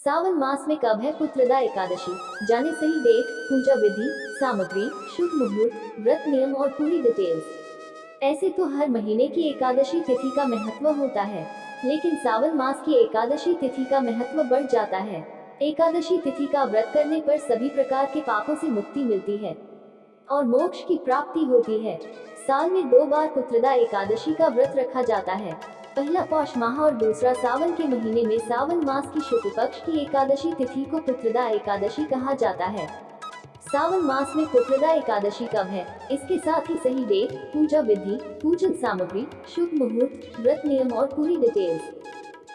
सावन मास में कब है पुत्रदा एकादशी? जाने सही डेट, पूजा विधि, सामग्री, शुभ मुहूर्त, व्रत नियम और पूरी डिटेल्स। ऐसे तो हर महीने की एकादशी तिथि का महत्व होता है, लेकिन सावन मास की एकादशी तिथि का महत्व बढ़ जाता है। एकादशी तिथि का व्रत करने पर सभी प्रकार के पापों से मुक्ति मिलती है और मोक्ष की प्राप्ति होती है। साल में 2 बार पुत्रदा एकादशी का व्रत रखा जाता है। पहला पौष माह और दूसरा सावन के महीने में सावन मास की शुक्ल पक्ष की एकादशी तिथि को पुत्रदा एकादशी कहा जाता है। सावन मास में पुत्रदा एकादशी कब है, इसके साथ ही सही डेट, पूजा विधि, पूजन सामग्री, शुभ मुहूर्त, व्रत नियम और पूरी डिटेल्स।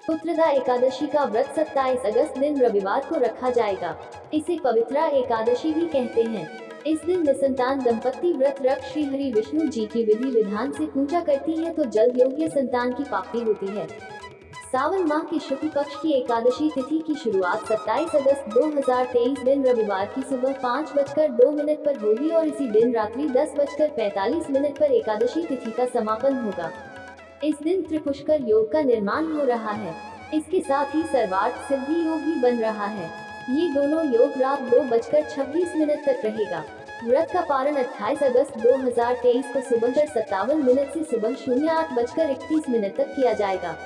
पुत्रदा एकादशी का व्रत 27 अगस्त दिन रविवार को रखा जाएगा। इसे पवित्रा एकादशी भी कहते हैं। इस दिन निसंतान दंपत्ति व्रत रख श्री हरि विष्णु जी की विधि विधान से पूजा करती है तो जल्द योग्य संतान की प्राप्ति होती है। सावन माह की शुक्ल पक्ष की एकादशी तिथि की शुरुआत 27 अगस्त 2023 दिन रविवार की सुबह 5:02 पर होगी और इसी दिन रात्रि 10:45 पर एकादशी तिथि का समापन होगा। इस दिन त्रिपुष्कर योग का निर्माण हो रहा है। इसके साथ ही सर्वार्थ सिद्धि योग भी बन रहा है। ये दोनों योग रात 2:26 तक रहेगा। व्रत का पारण 28 अगस्त 2023 को सुबह 57 से सुबह 08:31 तक किया जाएगा।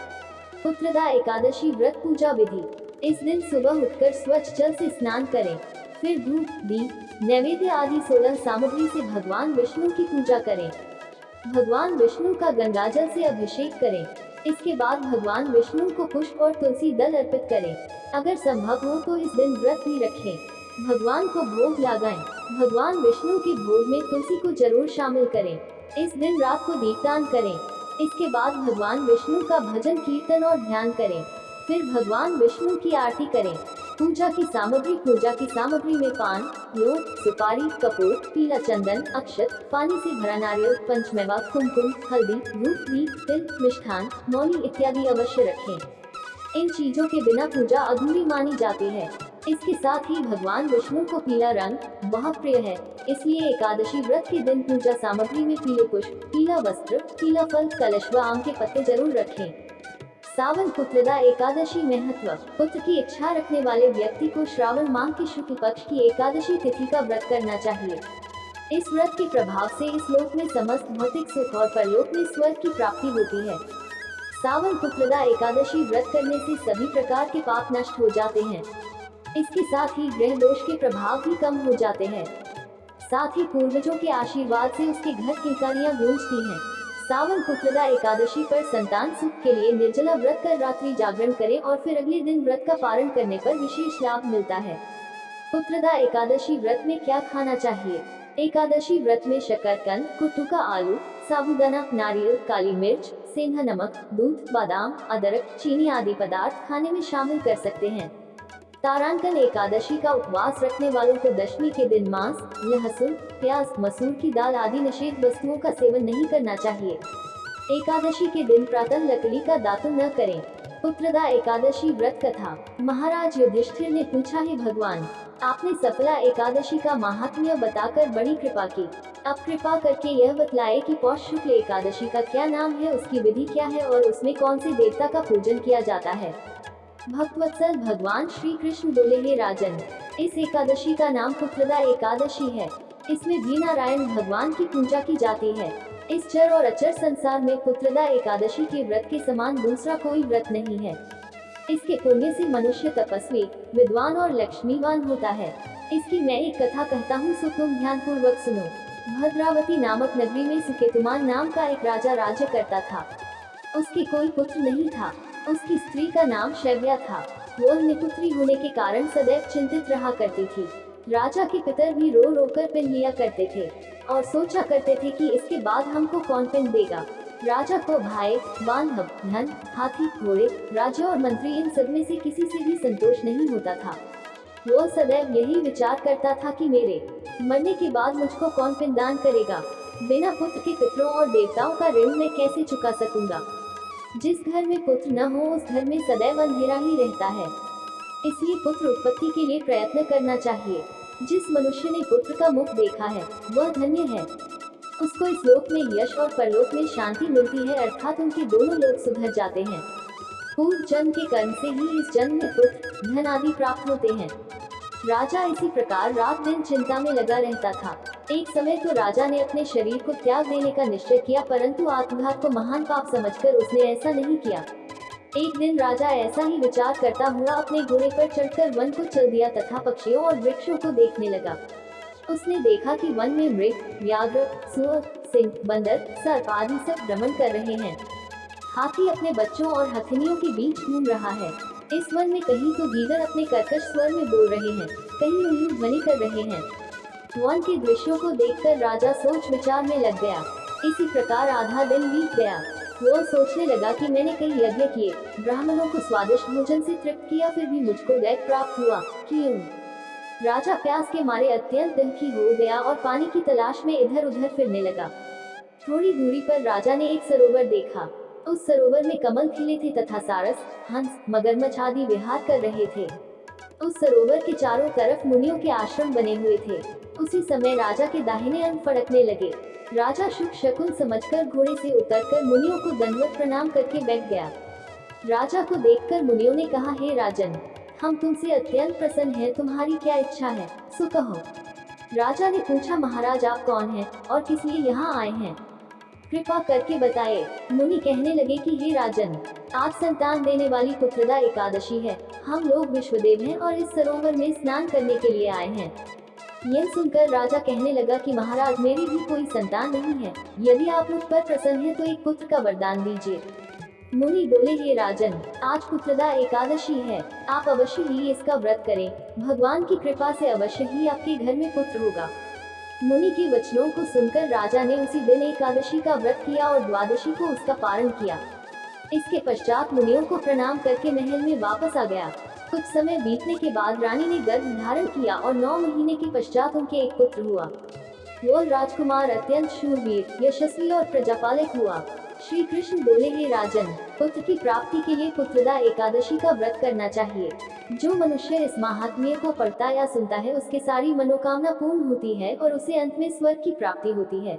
पुत्रदा एकादशी व्रत पूजा विधि। इस दिन सुबह उठकर स्वच्छ जल से स्नान करें, फिर धूप, दीप, नैवेद्य आदि 16 सामग्री से भगवान विष्णु की पूजा करें। भगवान विष्णु का गंगाजल से अभिषेक करें। इसके बाद भगवान विष्णु को पुष्प और तुलसी दल अर्पित करें। अगर संभव हो तो इस दिन व्रत भी रखें। भगवान को भोग लगाएं। भगवान विष्णु के भोग में तुलसी को जरूर शामिल करें। इस दिन रात को दीपदान करें। इसके बाद भगवान विष्णु का भजन कीर्तन और ध्यान करें। फिर भगवान विष्णु की आरती करें। पूजा की सामग्री में पान, लौंग, सुपारी, कपूर, पीला चंदन, अक्षत, पानी से भरा नारियल, पंचमेवा, कुमकुम, हल्दी, धूप, दीप, तिल, मिष्ठान, मौली इत्यादि अवश्य रखें। इन चीजों के बिना पूजा अधूरी मानी जाती है। इसके साथ ही भगवान विष्णु को पीला रंग बहुत प्रिय है, इसलिए एकादशी व्रत के दिन पूजा सामग्री में पीले पुष्प, पीला वस्त्र, पीला फल, कलश व आम के पत्ते जरूर रखें। सावन पुत्रदा एकादशी महत्व। पुत्र की इच्छा रखने वाले व्यक्ति को श्रावण माह की शुक्ल पक्ष की एकादशी तिथि का व्रत करना चाहिए। इस व्रत के प्रभाव से इस लोक में समस्त भौतिक सुख और परलोक में स्वर्ग की प्राप्ति होती है। सावन पुत्रदा एकादशी व्रत करने से सभी प्रकार के पाप नष्ट हो जाते हैं। इसके साथ ही ग्रह दोष के प्रभाव भी कम हो जाते हैं। साथ ही पूर्वजों के आशीर्वाद से उसके घर किलकारियां गूंजती हैं। सावन पुत्रदा एकादशी पर संतान सुख के लिए निर्जला व्रत कर रात्रि जागरण करें और फिर अगले दिन व्रत का पारण करने पर विशेष लाभ मिलता है। पुत्रदा एकादशी व्रत में क्या खाना चाहिए? एकादशी व्रत में शकरकंद, कुट्टू का आलू, साबूदाना, नारियल, काली मिर्च, सेंधा नमक, दूध, बादाम, अदरक, चीनी आदि पदार्थ खाने में शामिल कर सकते हैं। तारांकन एकादशी का उपवास रखने वालों को दशमी के दिन मांस, लहसुन, प्याज, मसूर की दाल आदि निषेध वस्तुओं का सेवन नहीं करना चाहिए। एकादशी के दिन प्रातः लकड़ी का दातुन न करें। पुत्रदा एकादशी व्रत कथा। महाराज युधिष्ठिर ने पूछा, हे भगवान, आपने सफला एकादशी का महात्म्य बताकर बड़ी कृपा की। अब कृपा करके यह बतलाए कि पौष शुक्ल एकादशी का क्या नाम है, उसकी विधि क्या है और उसमें कौन से देवता का पूजन किया जाता है। भक्तवत्सल भगवान श्री कृष्ण बोले, हे राजन, इस एकादशी का नाम पुत्रदा एकादशी है। इसमें भी नारायण भगवान की पूजा की जाती है। इस चर और अचर संसार में पुत्रदा एकादशी के व्रत के समान दूसरा कोई व्रत नहीं है। इसके पुण्य से मनुष्य तपस्वी, विद्वान और लक्ष्मीवान होता है। इसकी मैं एक कथा कहता हूँ, सो तुम ध्यान पूर्वक सुनो। भद्रावती नामक नगरी में सुकेतुमान नाम का एक राजा राज्य करता था। उसके कोई पुत्र नहीं था। उसकी स्त्री का नाम शैव्या था। वो निपुत्री होने के कारण सदैव चिंतित रहा करती थी। राजा के पितर भी रो रो कर पिन लिया करते थे और सोचा करते थे कि इसके बाद हमको कौन पिन देगा। राजा को भाई, बांधव, धन, हाथी, घोड़े, राज्य और मंत्री इन सब में से किसी से भी संतोष नहीं होता था। वो सदैव यही विचार करता था कि मेरे मरने के बाद मुझको कौन पिंडदान करेगा। बिना पुत्र के पितरों और देवताओं का ऋण मैं कैसे चुका सकूंगा। जिस घर में पुत्र न हो उस घर में सदैव अंधेरा ही रहता है। इसलिए पुत्र उत्पत्ति के लिए प्रयत्न करना चाहिए। जिस मनुष्य ने पुत्र का मुख देखा है वह धन्य है। उसको इस लोक में यश और परलोक में शांति मिलती है, अर्थात उनके दोनों लोक सुधर जाते हैं। पूर्व जन्म के कर्म से ही इस जन्म में पुत्र धन आदि प्राप्त होते हैं। राजा इसी प्रकार रात दिन चिंता में लगा रहता था। एक समय तो राजा ने अपने शरीर को त्याग देने का निश्चय किया, परंतु आत्मघात को महान पाप समझकर उसने ऐसा नहीं किया। एक दिन राजा ऐसा ही विचार करता हुआ अपने घोड़े पर चढ़कर वन को चल दिया तथा पक्षियों और वृक्षों को देखने लगा। उसने देखा कि वन में मृग, व्याघ्र, सुअर, सिंह, बंदर, सर्प आदि सब भ्रमण कर रहे हैं। हाथी अपने बच्चों और हथिनियों के बीच घूम रहा है। इस वन में कहीं तो गीदड़ अपने कर्कश स्वर में बोल रहे हैं, कहीं उल्लू ध्वनि कर रहे हैं। वन के दृश्यों को देखकर राजा सोच विचार में लग गया। इसी प्रकार आधा दिन बीत गया। वो सोचने लगा कि मैंने कई यज्ञ किए, ब्राह्मणों को स्वादिष्ट भोजन से तृप्त किया, फिर भी मुझको दैत्य प्राप्त हुआ, क्यों? राजा प्यास के मारे अत्यंत दुखी हो गया और पानी की तलाश में इधर उधर फिरने लगा। थोड़ी दूरी पर राजा ने एक सरोवर देखा। उस सरोवर में कमल खिले थे तथा सारस, हंस, मगरमच्छ आदि विहार कर रहे थे। उस सरोवर के चारों तरफ मुनियों के आश्रम बने हुए थे। उसी समय राजा के दाहिने अंग फड़कने लगे। राजा शुभ शकुन समझकर घोड़े से उतरकर मुनियों को दंडवत प्रणाम करके बैठ गया। राजा को देखकर मुनियों ने कहा, हे राजन, हम तुमसे अत्यंत प्रसन्न हैं, तुम्हारी क्या इच्छा है, सो कहो। राजा ने पूछा, महाराज आप कौन हैं और किस लिए यहाँ आए हैं, कृपा करके बताए। मुनि कहने लगे कि हे राजन, आज संतान देने वाली पुत्रदा एकादशी है। हम लोग विश्वदेव हैं और इस सरोवर में स्नान करने के लिए आए हैं। यह सुनकर राजा कहने लगा कि महाराज मेरी भी कोई संतान नहीं है। यदि आप मुझ पर प्रसन्न हैं तो एक पुत्र का वरदान दीजिए। मुनि बोले, हे राजन, आज पुत्रदा एकादशी है, आप अवश्य ही इसका व्रत करें। भगवान की कृपा से अवश्य ही आपके घर में पुत्र होगा। मुनि के वचनों को सुनकर राजा ने उसी दिन एकादशी का व्रत किया और द्वादशी को उसका पारण किया। इसके पश्चात मुनियों को प्रणाम करके महल में वापस आ गया। कुछ समय बीतने के बाद रानी ने गर्भ धारण किया और 9 महीने के पश्चात उनके एक पुत्र हुआ। वो राजकुमार अत्यंत शूरवीर, यशस्वी और प्रजापालक हुआ। श्री कृष्ण बोले, हे राजन, पुत्र की प्राप्ति के लिए पुत्रदा एकादशी का व्रत करना चाहिए। जो मनुष्य इस महात्म्य को पढ़ता या सुनता है उसके सारी मनोकामना पूर्ण होती है और उसे अंत में स्वर्ग की प्राप्ति होती है।